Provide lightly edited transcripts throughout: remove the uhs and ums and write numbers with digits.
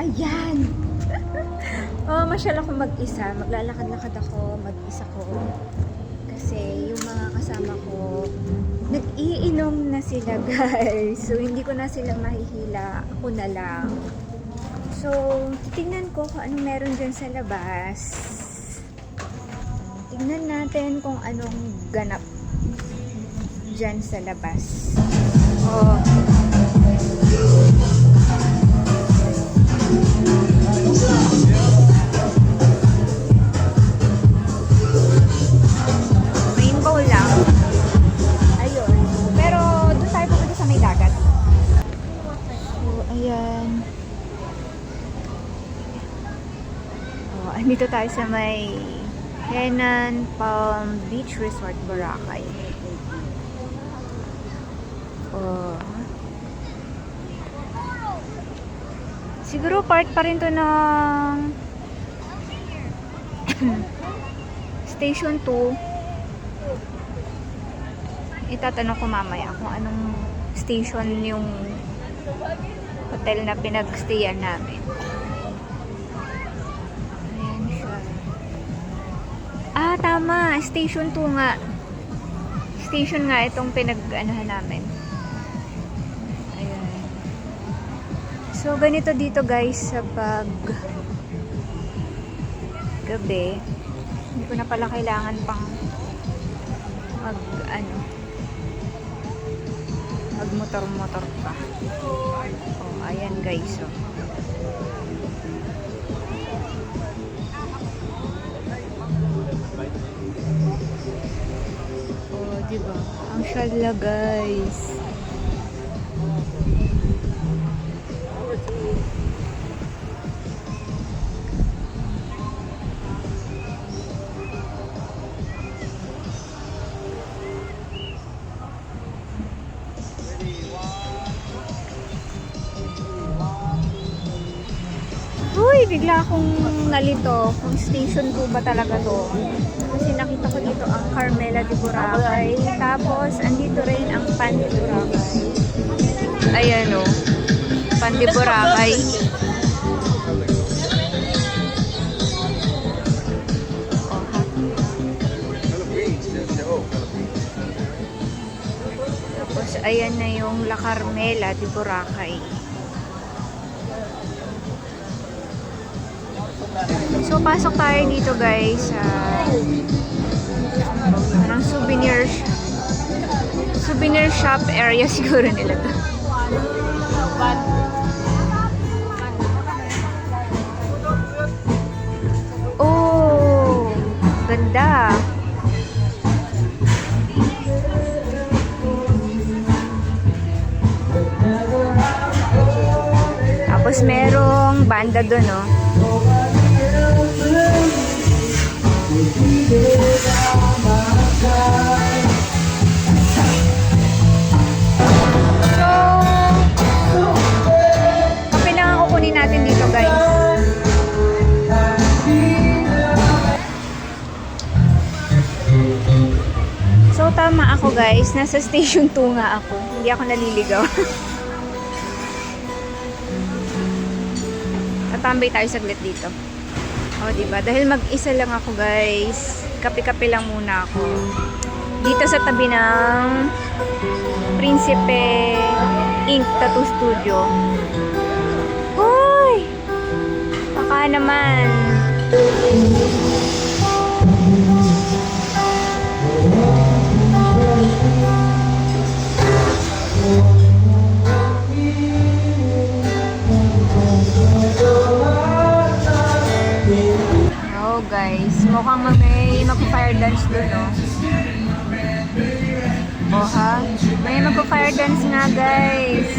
Ayan! Masyal ako mag-isa. Maglalakad-lakad ako, mag-isa ko. Kasi yung mga kasama ko, nag-iinom na sila, guys. So, hindi ko na sila mahihila. Ako na lang. So, titingnan ko kung anong meron dyan sa labas. Tingnan natin kung anong ganap dyan sa labas. Oh. Rainbow lang. Ayun. Pero doon tayo pupunta sa may dagat. So, ayan. Oh, andito tayo sa may Henan Palm Beach Resort, Boracay. Oh. Siguro part pa rin to ng Station 2. Itatanong ko mamaya kung anong station yung hotel na pinag-stayan namin. Ayan siya. Ah, tama. Station 2 nga. Station nga itong pinag-anahan namin. Ayan. So, ganito dito guys sa pag gabi. Hindi ko na pala kailangan pang magmotor-motor pa. Oh, ayan guys. Oh. Oh, diba? Ang syala guys. Uy, bigla akong nalito kung Station 2 ba talaga to. Kasi nakita ko dito ang Carmela de Boracay. Tapos, andito rin ang Pan de Boracay. Ayan o. Pan de Boracay. Tapos, ayan na yung La Carmela de Boracay. So, pasok tayo dito guys sa parang souvenir shop area siguro nila to. Oh, ganda. Tapos merong banda doon, no? So, kape lang ang kukunin natin dito guys. So, tama ako guys. Nasa Station 2 nga ako. Hindi ako naliligaw. Tatambay tayo saglit dito. O, diba? Dahil mag-isa lang ako, guys. Kape-kape lang muna ako. Dito sa tabi ng Principe Ink Tattoo Studio. Hoy! Baka naman. Guys, mukhang may magpa-fire dance doon, no? Oh, ha? May magpa-fire dance nga, guys.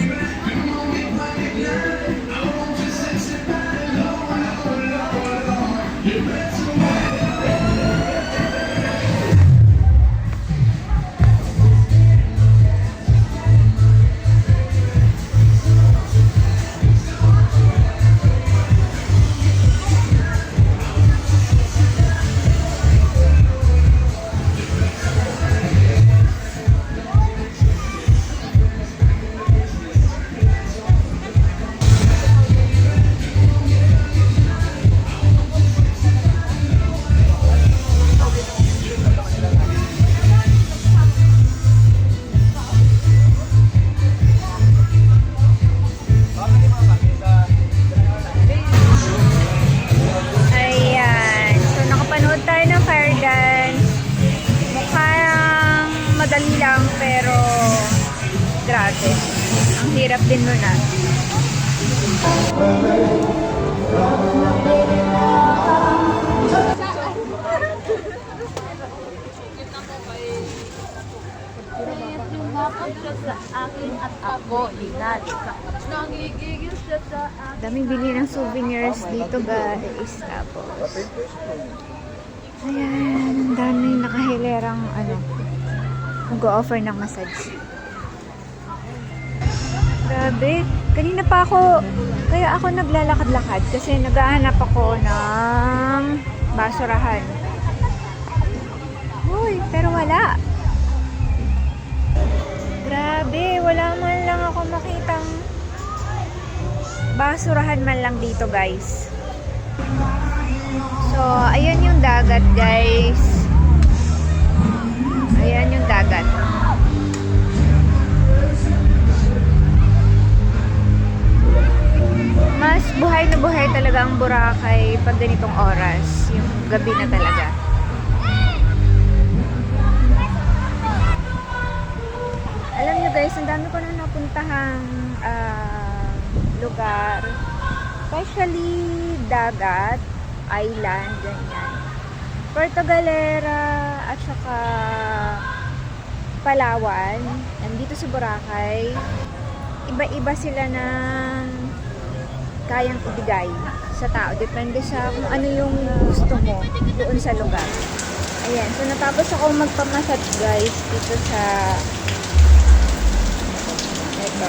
hirap din nun ah. Sa akin at ako dinali ka. Nangigigil siya sa akin. Daming bili ng souvenirs dito guys. Tapos, ayan, ang daming nakahilerang mag-o-offer ng massage. Grabe, kanina pa ako, kaya ako naglalakad-lakad kasi naghahanap ako ng basurahan. Uy, pero wala. Grabe, wala man lang ako makitang basurahan man lang dito guys. So, ayan yung dagat guys. Ayan yung dagat. Mas buhay na buhay talaga ang Boracay pag ganitong oras. Yung gabi na talaga. Alam nyo guys, ang dami ko na napuntahang lugar. Especially dagat, island, ganyan. Puerto Galera at saka Palawan. Nandito sa Boracay. Iba-iba sila ng kayang ibigay sa tao. Depende sa kung ano yung gusto mo doon sa lugar. Ayan. So, natapos ako magpamassage guys dito sa ito.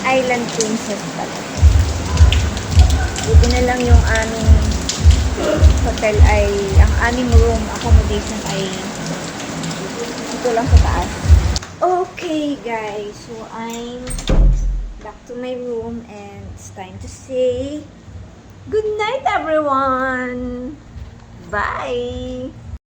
Island Princess pala. Dito na lang yung aming hotel ay, ang aming room accommodation ay dito lang sa taas. Okay guys, so I'm back to my room and it's time to say good night everyone! Bye!